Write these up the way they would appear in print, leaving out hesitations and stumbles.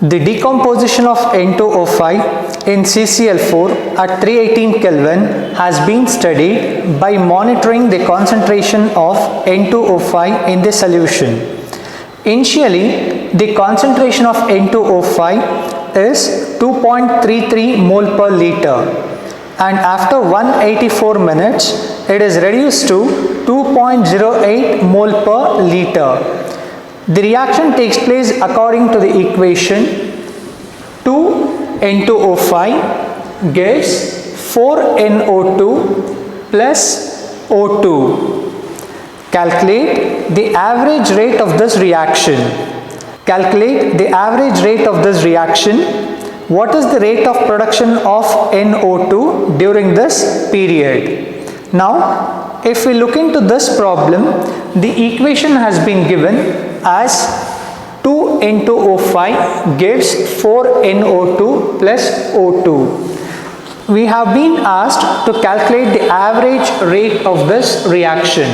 The decomposition of N2O5 in CCl4 at 318 Kelvin has been studied by monitoring the concentration of N2O5 in the solution. Initially, the concentration of N2O5 is 2.33 mole per liter, and after 184 minutes it is reduced to 2.08 mole per liter. The reaction takes place according to the equation. 2N2O5 gives 4NO2 plus O2. Calculate the average rate of this reaction. Calculate the average rate of this reaction. What is the rate of production of NO2 during this period? Now, if we look into this problem, the equation has been given as 2N2O5 gives 4NO2 plus O2. We have been asked to calculate the average rate of this reaction.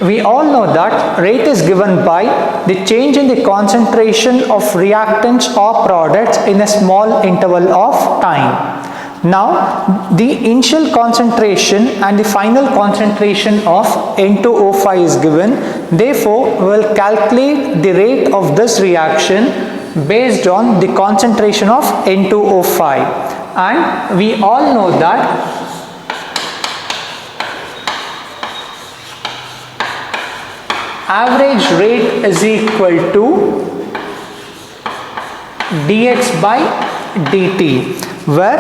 We all know that rate is given by the change in the concentration of reactants or products in a small interval of time. Now, the initial concentration and the final concentration of N2O5 is given. Therefore, we will calculate the rate of this reaction based on the concentration of N2O5. And we all know that average rate is equal to dx by dt, where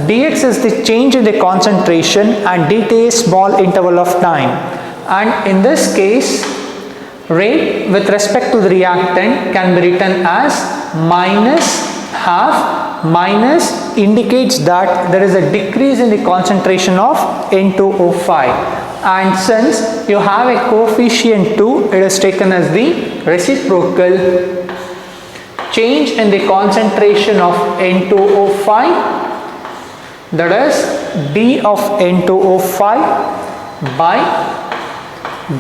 dx is the change in the concentration and dt is small interval of time. And in this case, rate with respect to the reactant can be written as minus half. Minus indicates that there is a decrease in the concentration of N2O5, and since you have a coefficient 2, it is taken as the reciprocal. Change in the concentration of N2O5, that is d of N2O5 by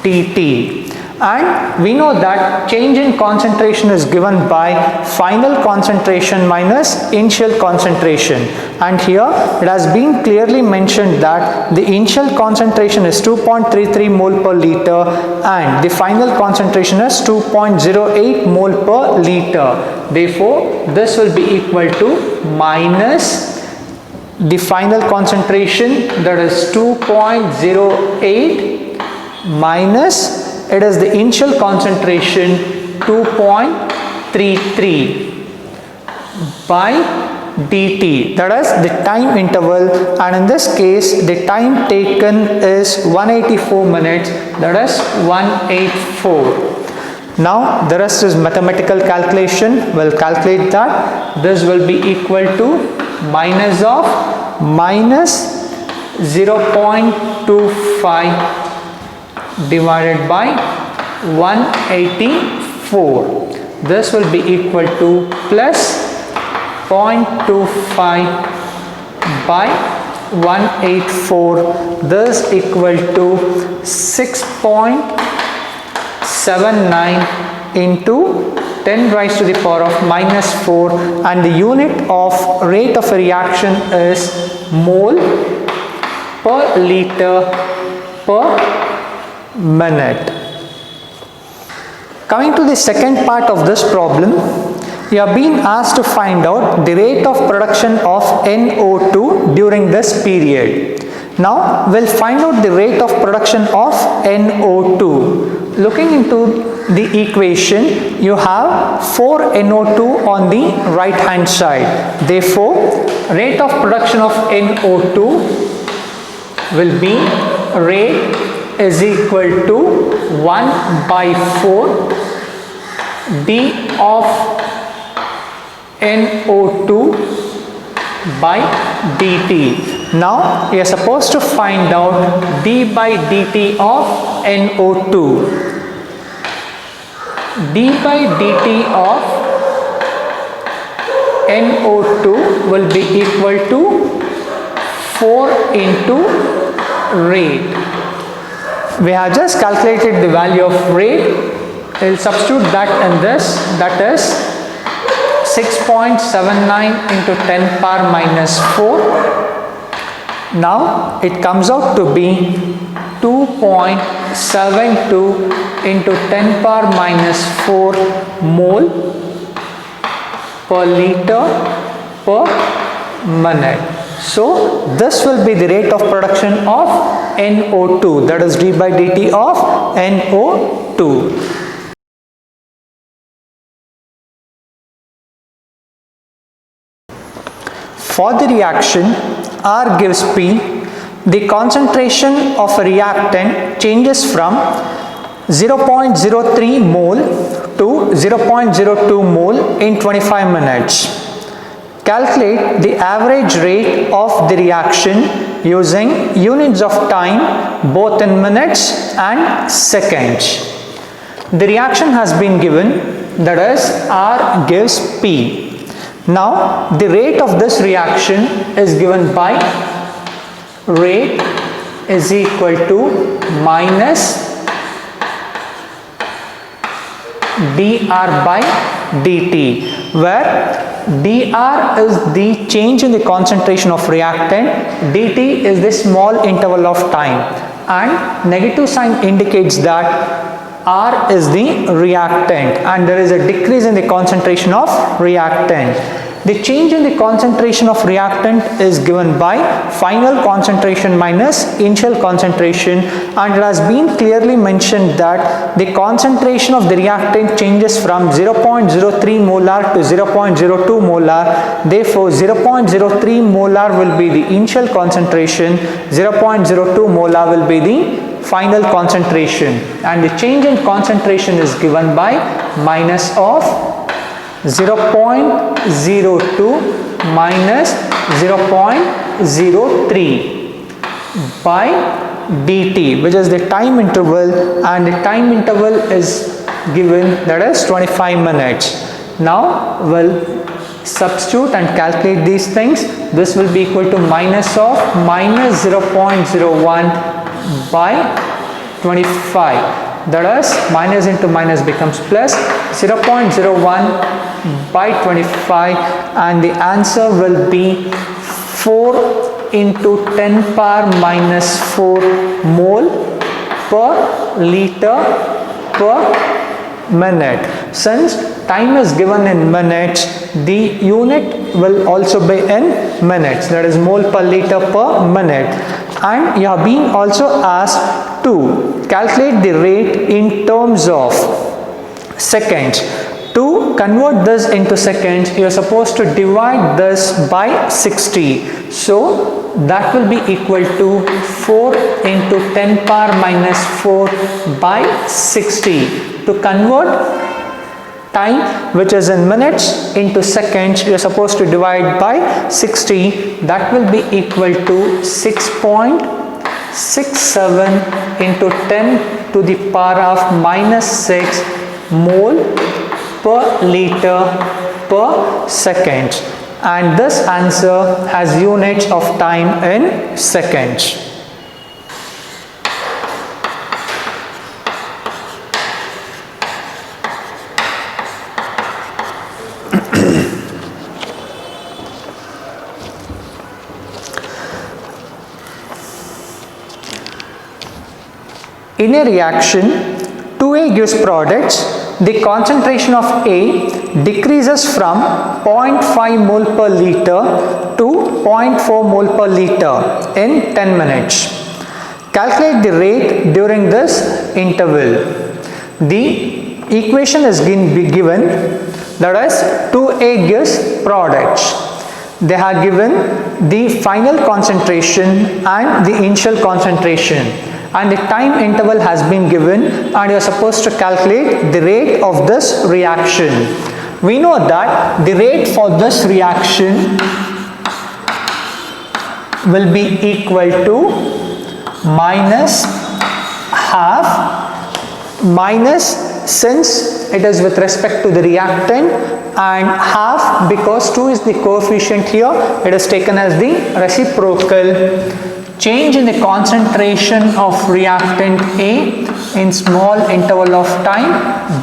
dt. And we know that change in concentration is given by final concentration minus initial concentration, and here it has been clearly mentioned that the initial concentration is 2.33 mole per liter and the final concentration is 2.08 mole per liter. Therefore, this will be equal to minus the final concentration, that is 2.08, minus it is the initial concentration 2.33 by dt, that is the time interval, and in this case the time taken is 184 minutes, that is 184. Now the rest is mathematical calculation. We'll calculate that. This will be equal to minus of minus 0.25 divided by 184. This will be equal to plus 0.25 by 184. This equal to 6.79 into 10 raised to the power of minus 4, and the unit of rate of a reaction is mole per liter per minute. Coming to the second part of this problem, you have been asked to find out the rate of production of NO2 during this period. Now we'll find out the rate of production of NO2. Looking into the equation, you have 4NO2 on the right hand side. Therefore, rate of production of NO2 will be rate is equal to 1 by 4 d of NO2 by dt. Now we are supposed to find out d by dt of NO2. d by dt of NO2 will be equal to 4 into rate. We have just calculated the value of rate. We will substitute that in this, that is 6.79 into 10 power minus 4. Now it comes out to be 2.72 into 10 power minus 4 mole per liter per minute. So this will be the rate of production of NO2, that is d by dt of NO2. For the reaction R gives P, the concentration of a reactant changes from 0.03 mole to 0.02 mole in 25 minutes. Calculate the average rate of the reaction using units of time both in minutes and seconds. The reaction has been given, that is R gives P. Now the rate of this reaction is given by rate is equal to minus dr by dt, where dr is the change in the concentration of reactant, dt is the small interval of time, and negative sign indicates that R is the reactant and there is a decrease in the concentration of reactant. The change in the concentration of reactant is given by final concentration minus initial concentration, and it has been clearly mentioned that the concentration of the reactant changes from 0.03 molar to 0.02 molar. Therefore 0.03 molar will be the initial concentration, 0.02 molar will be the final concentration, and the change in concentration is given by minus of 0.02 minus 0.03 by dt, which is the time interval, and the time interval is given, that is 25 minutes. Now we'll substitute and calculate these things. This will be equal to minus of minus 0.01 by 25, that is minus into minus becomes plus 0.01 by 25, and the answer will be 4 into 10 power minus 4 mole per liter per minute. Since time is given in minutes, the unit will also be in minutes, that is mole per liter per minute. And you are being also asked to calculate the rate in terms of seconds. To convert this into seconds, you are supposed to divide this by 60. So that will be equal to 4 into 10 power minus 4 by 60. To convert time, which is in minutes, into seconds, you are supposed to divide by 60. That will be equal to 6.67 into 10 to the power of minus 6 mole per liter per second, and this answer has units of time in seconds. In a reaction, 2A gives products. The concentration of A decreases from 0.5 mole per liter to 0.4 mole per liter in 10 minutes. Calculate the rate during this interval. The equation is given, that is 2A gives products. They are given the final concentration and the initial concentration, and the time interval has been given, and you are supposed to calculate the rate of this reaction. We know that the rate for this reaction will be equal to minus half, minus since it is with respect to the reactant, and half because 2 is the coefficient here, it is taken as the reciprocal. Change in the concentration of reactant A in small interval of time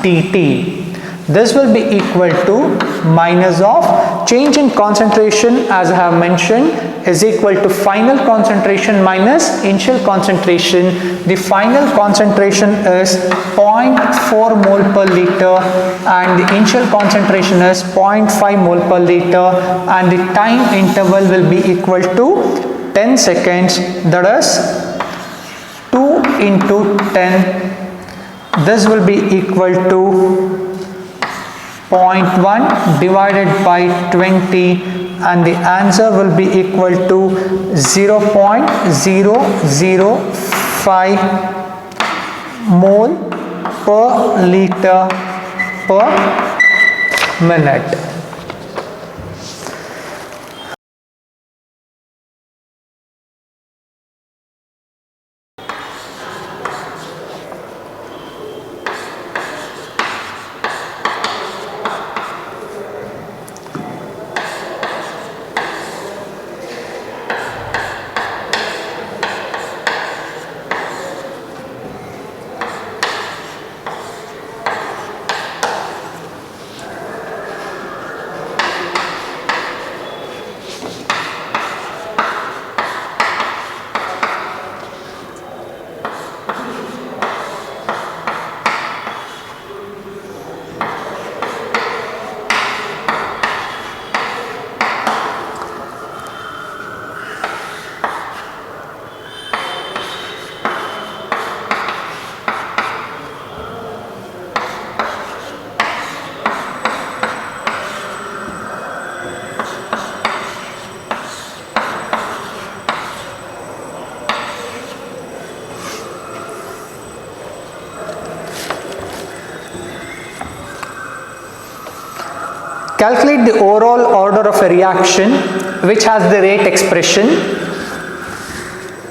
dt. This will be equal to minus of change in concentration, as I have mentioned, is equal to final concentration minus initial concentration. The final concentration is 0.4 mole per liter and the initial concentration is 0.5 mole per liter, and the time interval will be equal to 10 seconds, that is 2 into 10. This will be equal to 0.1 divided by 20, and the answer will be equal to 0.005 mole per liter per minute. Calculate the overall order of a reaction which has the rate expression.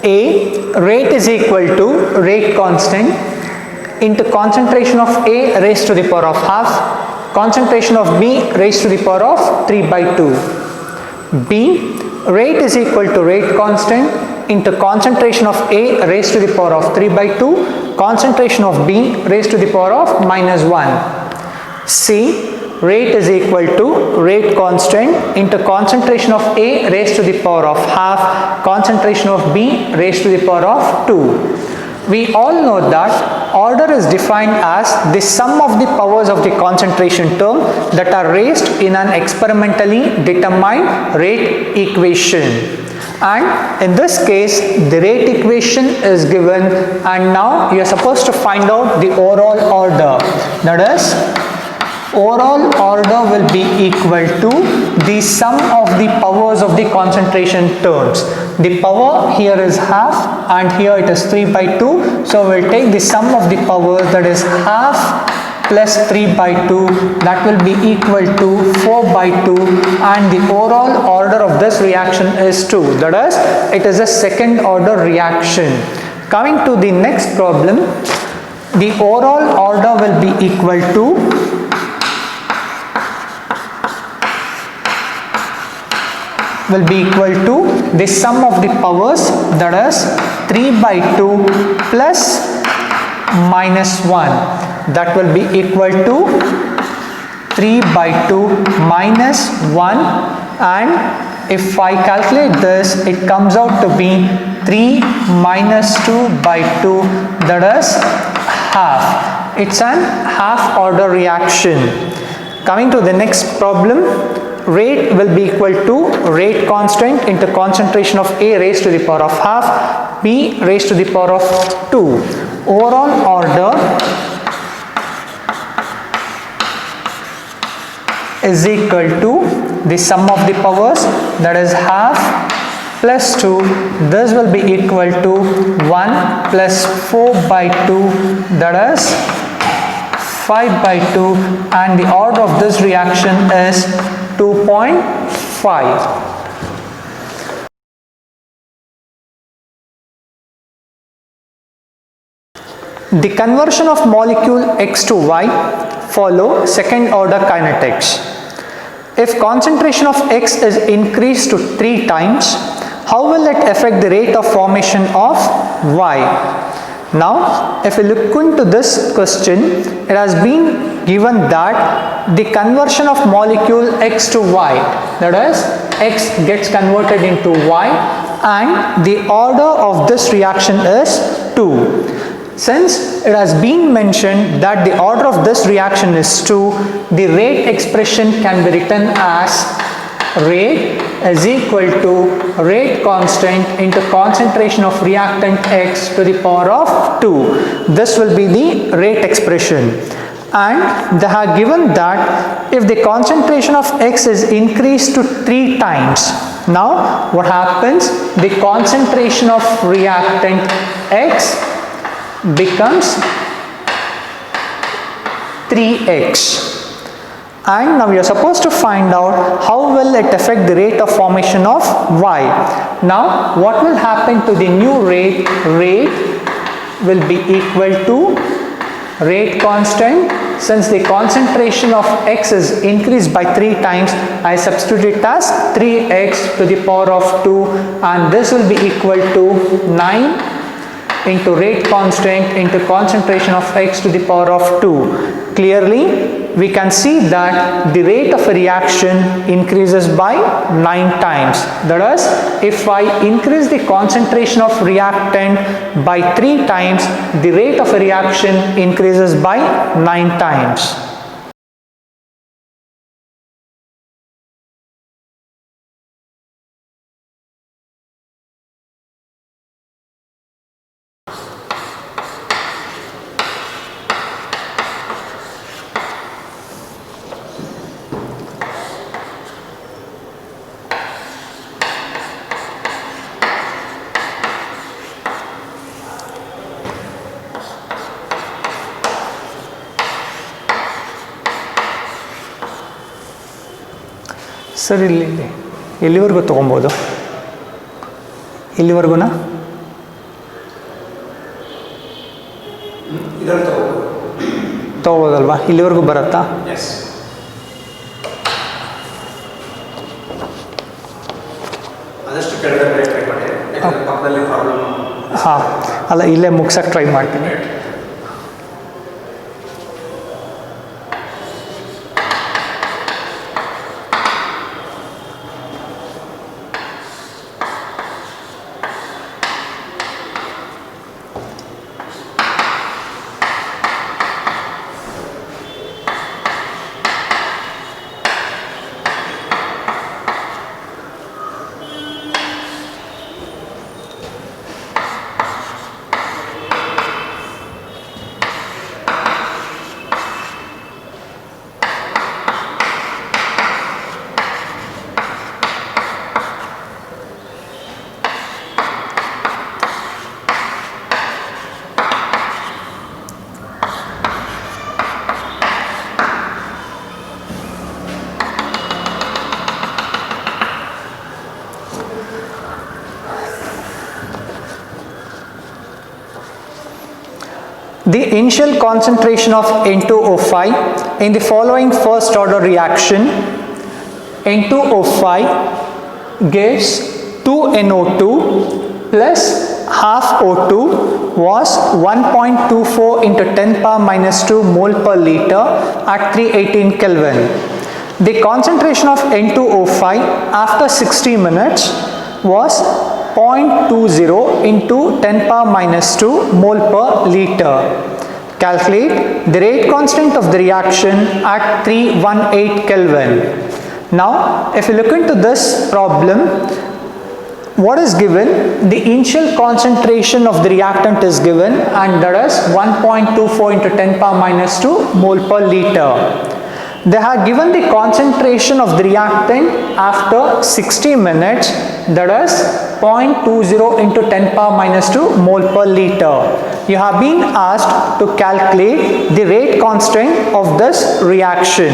A, rate is equal to rate constant into concentration of A raised to the power of half, concentration of B raised to the power of 3 by 2. B, rate is equal to rate constant into concentration of A raised to the power of 3 by 2, concentration of B raised to the power of minus 1. C, rate is equal to rate constant into concentration of A raised to the power of half, concentration of B raised to the power of 2. We all know that order is defined as the sum of the powers of the concentration term that are raised in an experimentally determined rate equation. And in this case, the rate equation is given, and now you are supposed to find out the overall order. That is, overall order will be equal to the sum of the powers of the concentration terms. The power here is half and here it is 3 by 2. So we will take the sum of the powers, that is half plus 3 by 2, that will be equal to 4 by 2, and the overall order of this reaction is 2. That is, it is a second order reaction. Coming to the next problem, the overall order will be equal to the sum of the powers, that is 3 by 2 plus minus 1, that will be equal to 3 by 2 minus 1, and if I calculate this, it comes out to be 3 minus 2 by 2, that is half. It's an half order reaction. Coming to the next problem, rate will be equal to rate constant into concentration of A raised to the power of half, B raised to the power of 2. Overall order is equal to the sum of the powers, that is half plus 2. This will be equal to 1 plus 4 by 2, that is 5 by 2, and the order of this reaction is 2.5. The conversion of molecule X to Y follow second order kinetics. If concentration of X is increased to 3 times, how will it affect the rate of formation of Y? Now, if we look into this question, it has been given that the conversion of molecule X to Y, that is X gets converted into Y, and the order of this reaction is 2. Since it has been mentioned that the order of this reaction is 2, the rate expression can be written as rate is equal to rate constant into concentration of reactant X to the power of 2. This will be the rate expression. And they have given that if the concentration of X is increased to 3 times, now what happens? The concentration of reactant X becomes 3x. And now we are supposed to find out how will it affect the rate of formation of Y. Now what will happen to the new rate? Rate will be equal to rate constant. Since the concentration of X is increased by 3 times, I substitute it as 3x to the power of 2, and this will be equal to 9 into rate constant into concentration of X to the power of 2. Clearly, we can see that the rate of a reaction increases by 9 times. That is, if I increase the concentration of reactant by 3 times, the rate of a reaction increases by 9 times. Sir ಇಲ್ಲಿ ಎಲ್ಲಿವರೆಗೂ ತೊಗೊಬೋದು? ಇಲ್ಲಿವರೆಗೂನಾ? ತೊಗೋಬೋದಲ್ವಾ? ಇಲ್ಲಿವರೆಗೂ ಬರುತ್ತಾ? ಹಾಂ, ಅಲ್ಲ ಇಲ್ಲೇ ಮುಗ್ಸಕ್ಕೆ try ಮಾಡ್ತೀನಿ. The initial concentration of N2O5 in the following first order reaction, N2O5 gives 2NO2 plus half O2 was 1.24 into 10 power minus 2 mole per liter at 318 Kelvin. The concentration of N2O5 after 60 minutes was 0.20 into 10 power minus 2 mole per liter. Calculate the rate constant of the reaction at 318 Kelvin. Now, if you look into this problem, what is given? The initial concentration of the reactant is given, and that is 1.24 into 10 power minus 2 mole per liter. They have given the concentration of the reactant after 60 minutes, that is 0.20 into 10 power minus 2 mole per liter. You have been asked to calculate the rate constant of this reaction.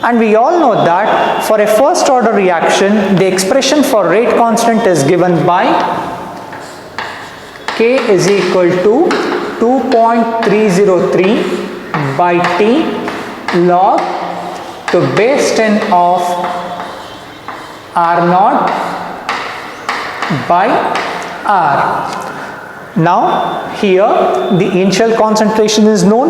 And we all know that for a first order reaction, the expression for rate constant is given by K is equal to 2.303 by T log to base 10 of R naught by R. Now here the initial concentration is known,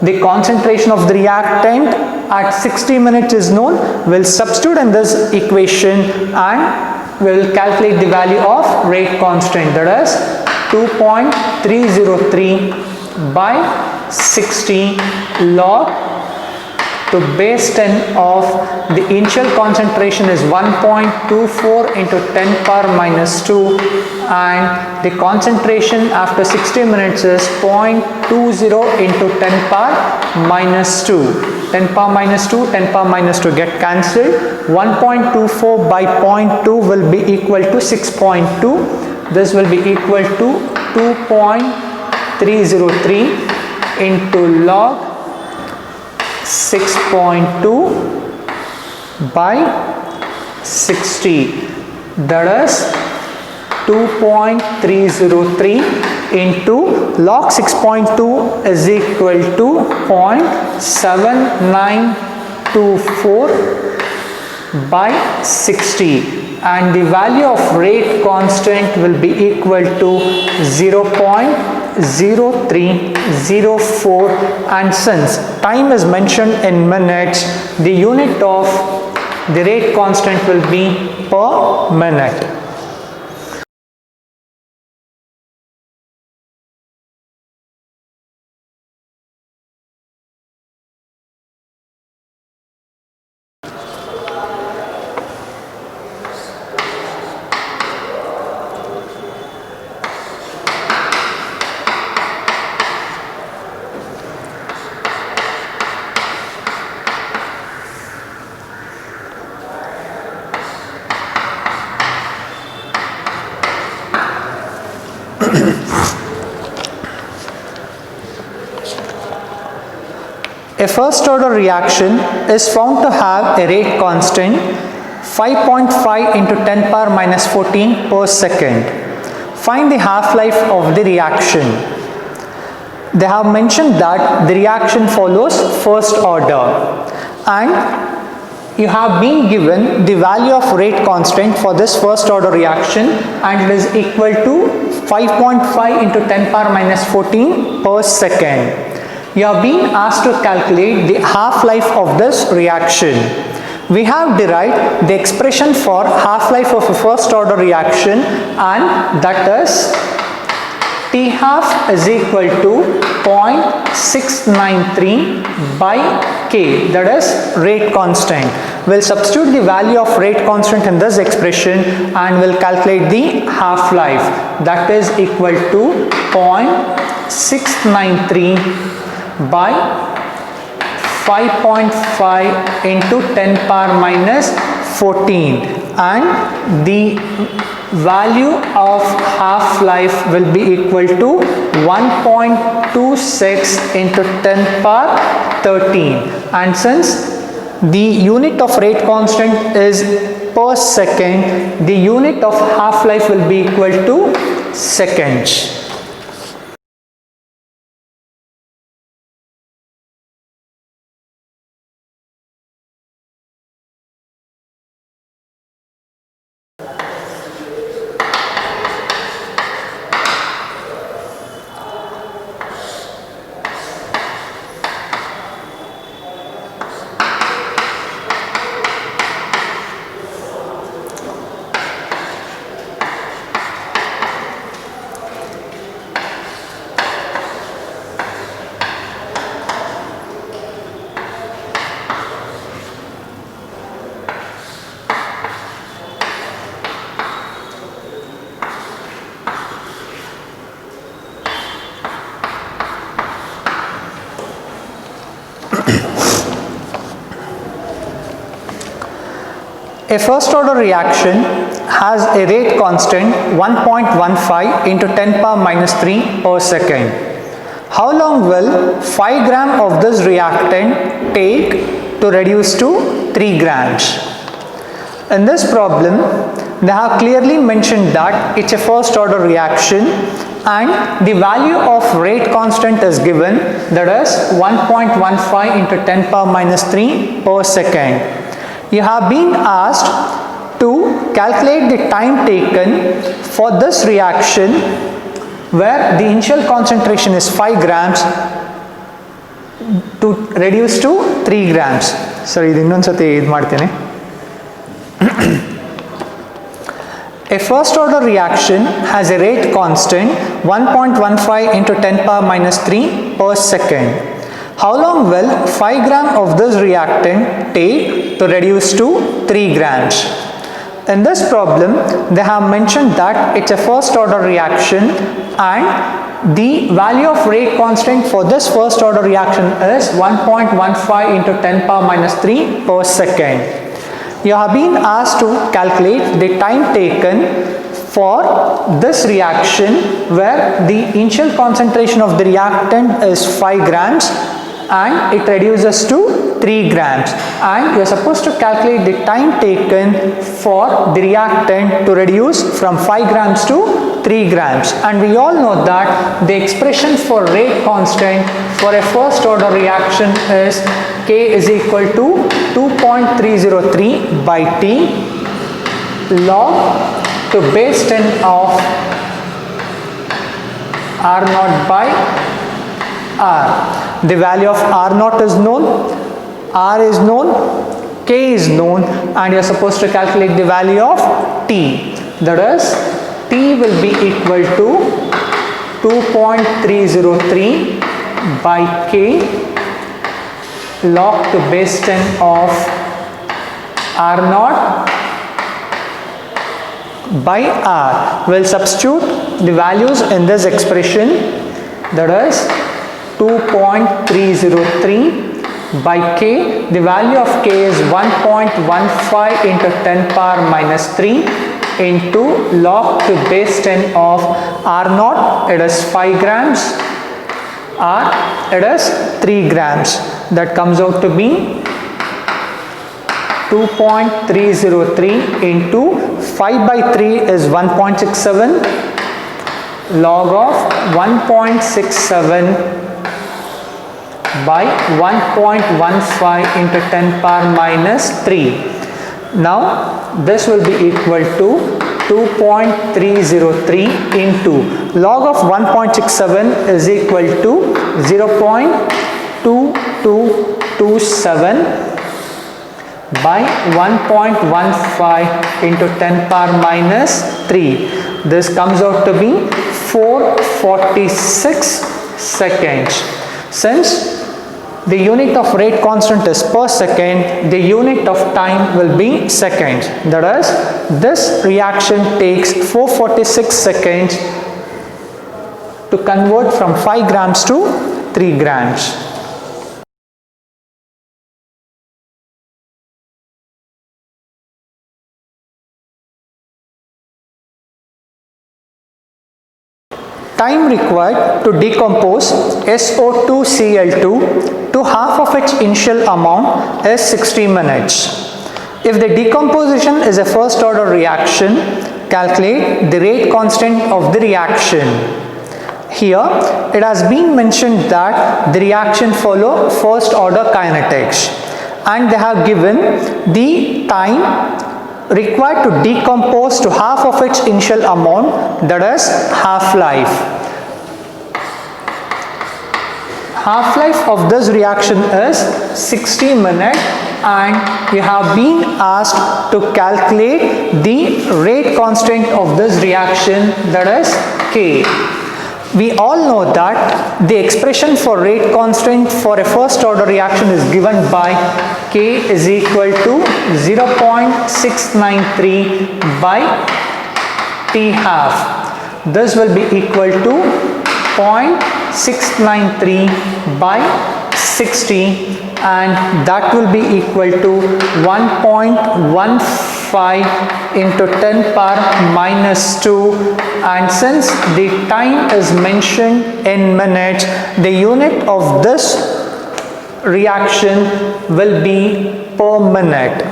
the concentration of the reactant at 60 minutes is known. We'll substitute in this equation and we'll calculate the value of rate constant, that is 2.303 by 60 log to base 10 of the initial concentration is 1.24 into 10 power minus 2 and the concentration after 60 minutes is 0.20 into 10 power minus 2. 10 power minus 2, 10 power minus 2 get cancelled. 1.24 by 0.2 will be equal to 6.2. This will be equal to 2.303 into log 6.2 by 60, that is 2.303 into log 6.2 is equal to 0.7924 by 60 and the value of rate constant will be equal to 0.0304 and since time is mentioned in minutes, the unit of the rate constant will be per minute. A first order reaction is found to have a rate constant 5.5 into 10 power minus 14 per second. Find the half-life of the reaction. They have mentioned that the reaction follows first order and you have been given the value of rate constant for this first order reaction and it is equal to 5.5 into 10 power minus 14 per second. You are being asked to calculate the half-life of this reaction. We have derived the expression for half-life of a first order reaction and that is T half is equal to 0.693 by K, that is rate constant. We'll substitute the value of rate constant in this expression and we'll calculate the half-life, that is equal to 0.693 by 5.5 into 10 power minus 14 and the value of half-life will be equal to 1.26 into 10 power 13 and since the unit of rate constant is per second, the unit of half-life will be equal to seconds. A first order reaction has a rate constant 1.15 into 10 power minus 3 per second. How long will 5 gram of this reactant take to reduce to 3 grams? In this problem, they have clearly mentioned that it's a first order reaction and the value of rate constant is given, that is 1.15 into 10 power minus 3 per second. You have been asked to calculate the time taken for this reaction where the initial concentration is 5 grams. to reduce to 3 grams. Sorry, ಇದು ಇನ್ನೊಂದು ಸತಿ ಇದು ಮಾಡ್ತೀನಿ. A first order reaction has a rate constant 1.15 into 10 power minus 3 per second. How long will 5 gram of this reactant take to reduce to 3 grams? In this problem, they have mentioned that it's a first order reaction and the value of rate constant for this first order reaction is 1.15 into 10 power minus 3 per second. You have been asked to calculate the time taken for this reaction where the initial concentration of the reactant is 5 grams and it reduces to 3 grams, and you are supposed to calculate the time taken for the reactant to reduce from 5 grams to 3 grams. And we all know that the expression for rate constant for a first order reaction is K is equal to 2.303 by T log to base 10 of R naught by R. The value of R naught is known, R is known, K is known, and you are supposed to calculate the value of T. That is, T will be equal to 2.303 by K log to base 10 of R naught by R. We'll substitute the values in this expression. That is 2.303 by K. The value of K is 1.15 into 10 power minus 3 into log to base 10 of R naught. It is 5 grams. R, it is 3 grams. That comes out to be 2.303 into 5 by 3 is 1.67 log of 1.67 by 1.15 into 10 power minus 3. Now this will be equal to 2.303 into log of 1.67 is equal to 0.2227 by 1.15 into 10 power minus 3. This comes out to be 446 seconds. Since the unit of rate constant is per second, the unit of time will be seconds. That is, this reaction takes 446 seconds to convert from 5 grams to 3 grams. Time required to decompose SO2Cl2 to half of its initial amount is 60 minutes. If the decomposition is a first order reaction, calculate the rate constant of the reaction. Here it has been mentioned that the reaction follow first order kinetics, and they have given the time required to decompose to half of its initial amount, that is half-life. Half-life of this reaction is 60 minutes, and you have been asked to calculate the rate constant of this reaction, that is K. We all know that the expression for rate constant for a first order reaction is given by K is equal to 0.693 by T half. This will be equal to 0.693 by 60, and that will be equal to 1.15 into 10 power minus 2, and since the time is mentioned in minutes, the unit of this reaction will be per minute.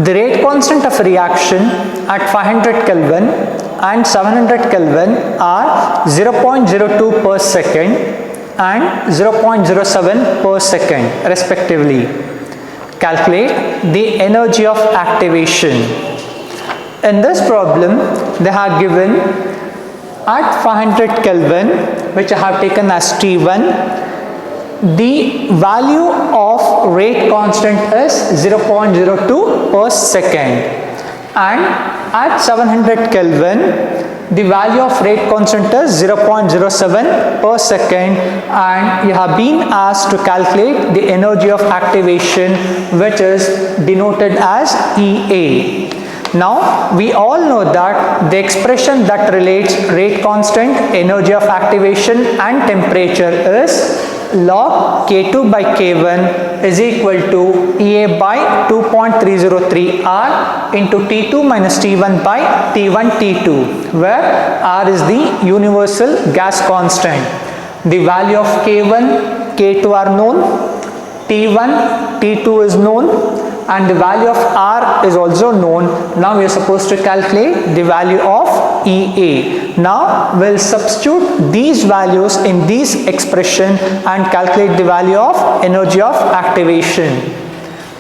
The rate constant of reaction at 500 Kelvin and 700 Kelvin are 0.02 per second and 0.07 per second respectively. Calculate the energy of activation. In this problem, they have given at 500 Kelvin, which I have taken as T1, the value of rate constant is 0.02 per second, and at 700 Kelvin the value of rate constant is 0.07 per second, and you have been asked to calculate the energy of activation, which is denoted as EA. Now we all know that the expression that relates rate constant, energy of activation and temperature is log K2 by K1 is equal to EA by 2.303 R into T2 minus T1 by T1 T2, where R is the universal gas constant. The value of K1, K2 are known, T1, T2 is known, and the value of R is also known. Now we are supposed to calculate the value of EA. Now we'll substitute these values in this expression and calculate the value of energy of activation.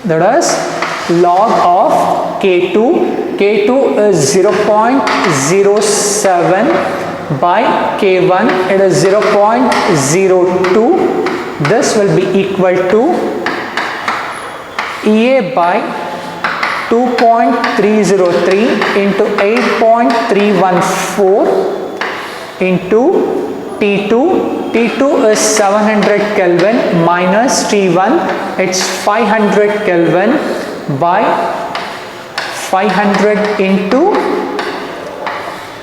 That is log of K2. K2 is 0.07 by K1. It is 0.02. This will be equal to EA by 2.303 into 8.314 into T2. T2 is 700 Kelvin minus T1. It's 500 Kelvin by 500 into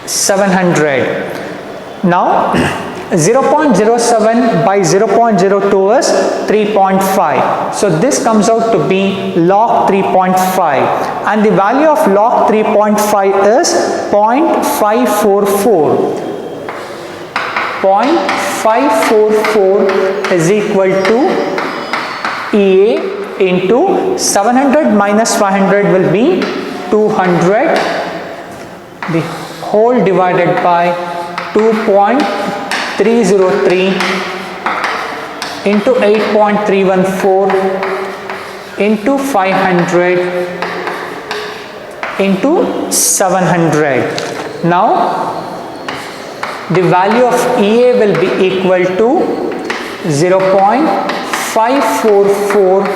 700. Now 0.07 by 0.02 is 3.5. So this comes out to be log 3.5, and the value of log 3.5 is 0.544. 0.544 is equal to EA into 700 minus 500 will be 200, the whole divided by 2.303 into 8.314 into 500 into 700. Now the value of EA will be equal to 0.544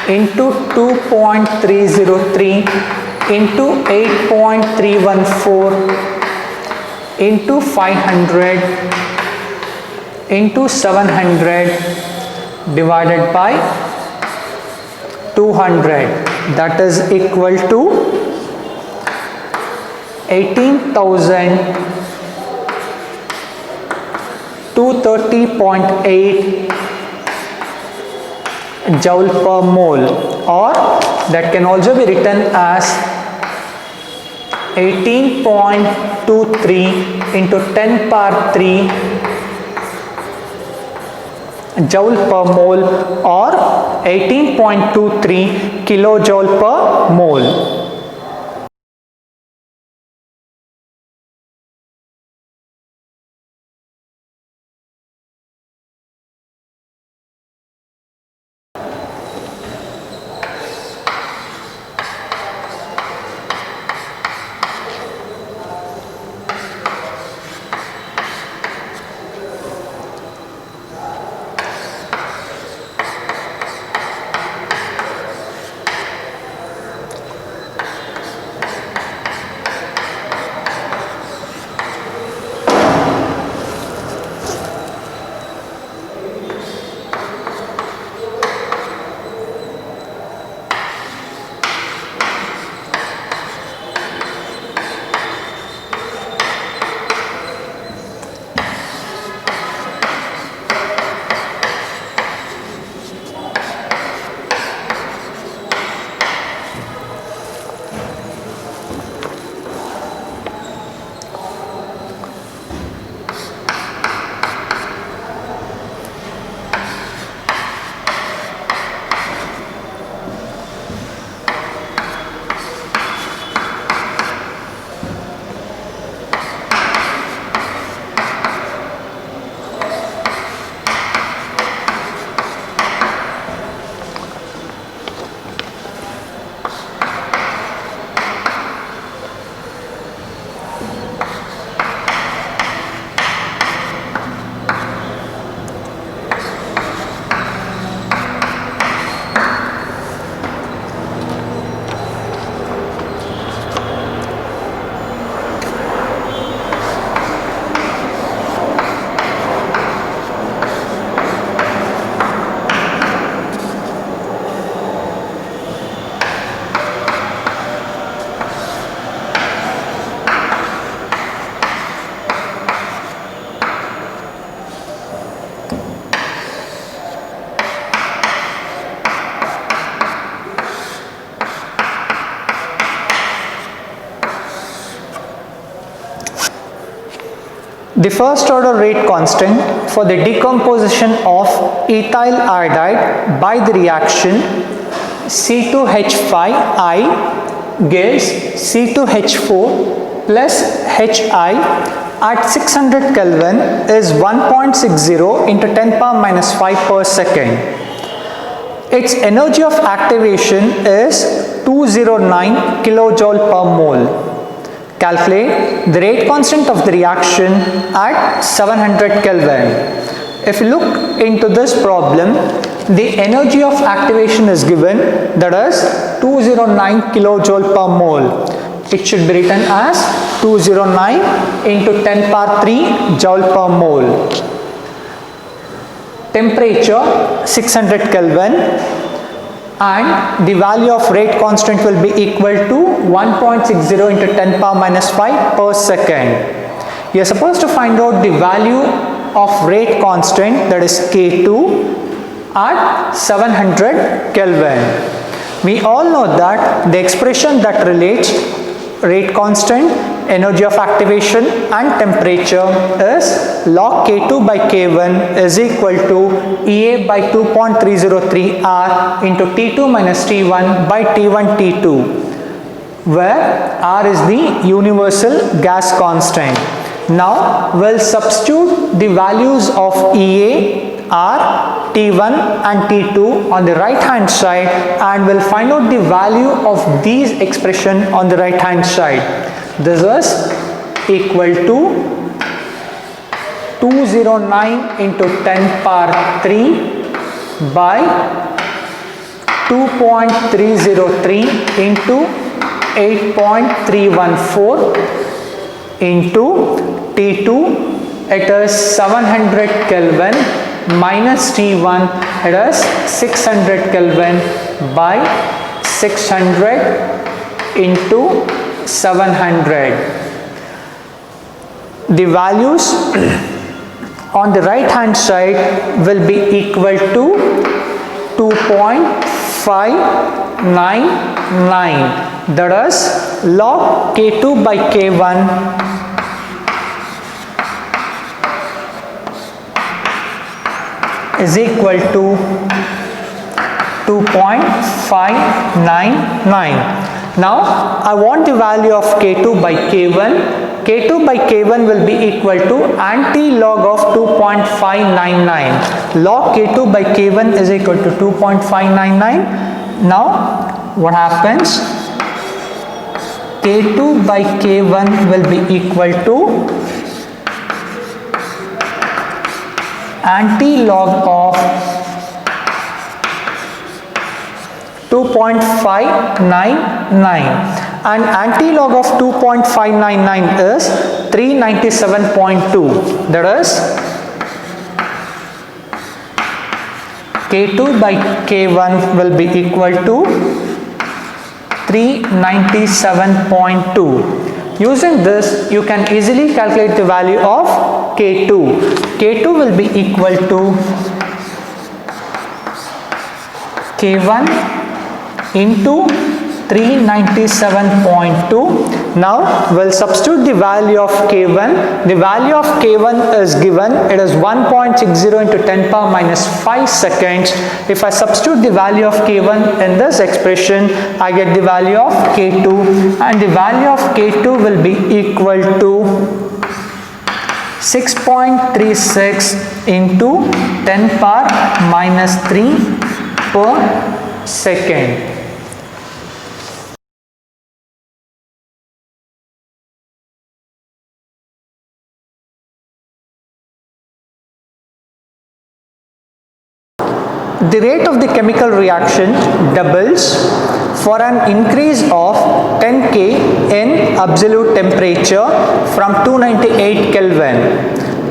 into 2.303 into 8.314 into 500 into 700 divided by 200, that is equal to 18,230.8 joule per mole, or that can also be written as 18.23 into 10 power 3 joule per mole, or 18.23 kilojoule per mole. The first order rate constant for the decomposition of ethyl iodide by the reaction C2H5I gives C2H4 plus Hi at 600 Kelvin is 1.60 into 10 power minus 5 per second. Its energy of activation is 209 kilojoule per mole. Calculate the rate constant of the reaction at 700 Kelvin. If you look into this problem, the energy of activation is given, that is 209 kilojoule per mole. It should be written as 209 into 10 power 3 joule per mole. Temperature 600 Kelvin, and the value of rate constant will be equal to 1.60 into 10 power minus 5 per second. You are supposed to find out the value of rate constant, that is K2, at 700 Kelvin. We all know that the expression that relates rate constant, energy of activation and temperature is log K2 by K1 is equal to EA by 2.303 R into T2 minus T1 by T1 T2, where R is the universal gas constant. Now we'll substitute the values of EA, R, T1 and T2 on the right hand side, and we'll find out the value of these expression on the right hand side. This is equal to 209 into 10 power 3 by 2.303 into 8.314 into T2, it is 700 Kelvin minus T1, it is 600 Kelvin by 600 into 700. The values on the right hand side will be equal to 2.599, that is log K2 by K1 is equal to 2.599. Now I want the value of K2 by K1. K2 by K1 will be equal to anti-log of 2.599. Log K2 by K1 is equal to 2.599. Now what happens? K2 by K1 will be equal to anti-log of 2.599, and anti-log of 2.599 is 397.2, that is K2 by K1 will be equal to 397.2. Using this, you can easily calculate the value of K2. K2 will be equal to K1 into 397.2. Now we'll substitute the value of K1. The value of K1 is given, it is 1.60 into 10 power minus 5 seconds. If I substitute the value of K1 in this expression, I get the value of K2, and the value of K2 will be equal to 6.36 into 10 power minus 3 per second. The rate of the chemical reaction doubles for an increase of 10 K in absolute temperature from 298 Kelvin.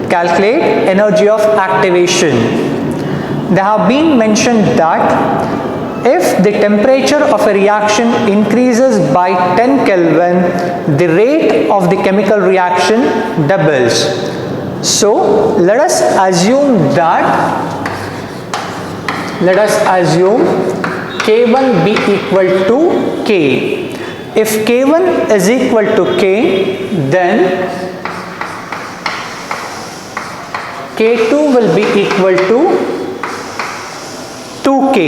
Calculate energy of activation. They have been mentioned that if the temperature of a reaction increases by 10 Kelvin, the rate of the chemical reaction doubles. So let us assume K1 be equal to K. If K1 is equal to K, then K2 will be equal to 2K,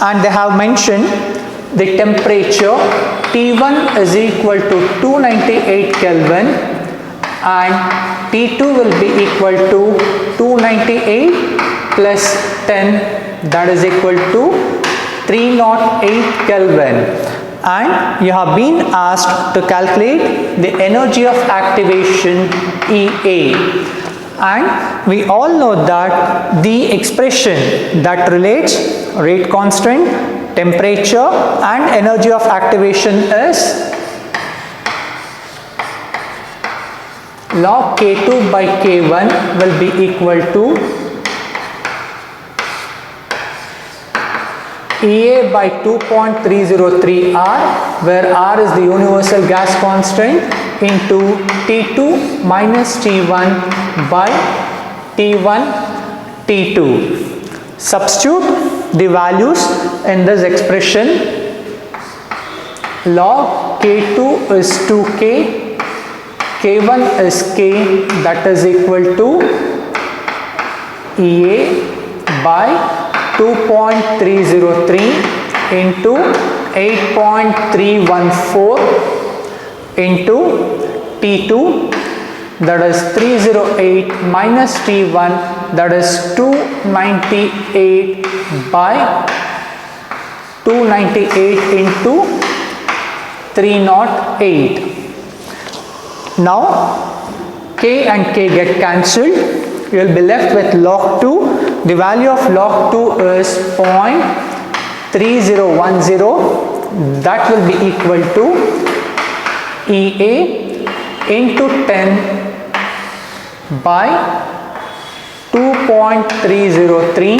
and they have mentioned the temperature T1 is equal to 298 Kelvin and T2 will be equal to 298 plus 10, that is equal to 308 Kelvin. And you have been asked to calculate the energy of activation EA. And we all know that the expression that relates rate constant, temperature and energy of activation is log K2 by K1 will be equal to EA by 2.303 R, where R is the universal gas constant, into T2 minus T1 by T1 T2. Substitute the values in this expression. Log K2 is 2K, K1 is K, that is equal to EA by 2.303 into 8.314 into T2, that is 308 minus T1, that is 298 by 298 into 308. Now K and K get cancelled. You will be left with log 2. The value of log 2 is 0.3010. That will be equal to EA into 10 by 2.303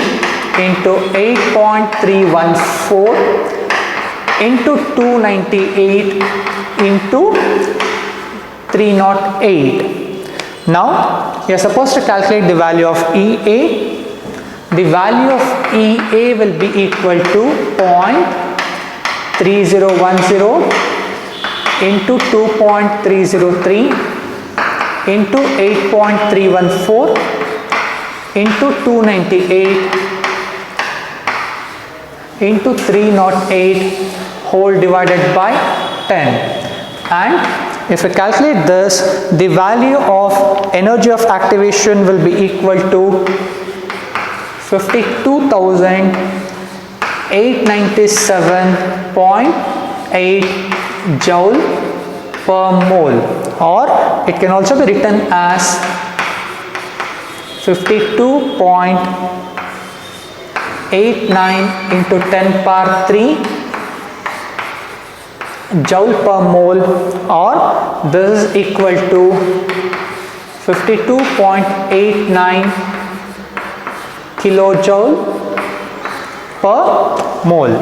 into 8.314 into 298 into 308. Now you are supposed to calculate the value of EA. The value of EA will be equal to 0.3010 into 2.303 into 8.314 into 298 into 308 whole divided by 10. And if we calculate this, the value of energy of activation will be equal to 52,897.8 joule per mole, or it can also be written as 52.89 into 10 power 3 joule per mole, or this is equal to 52.89 kilojoule per mole.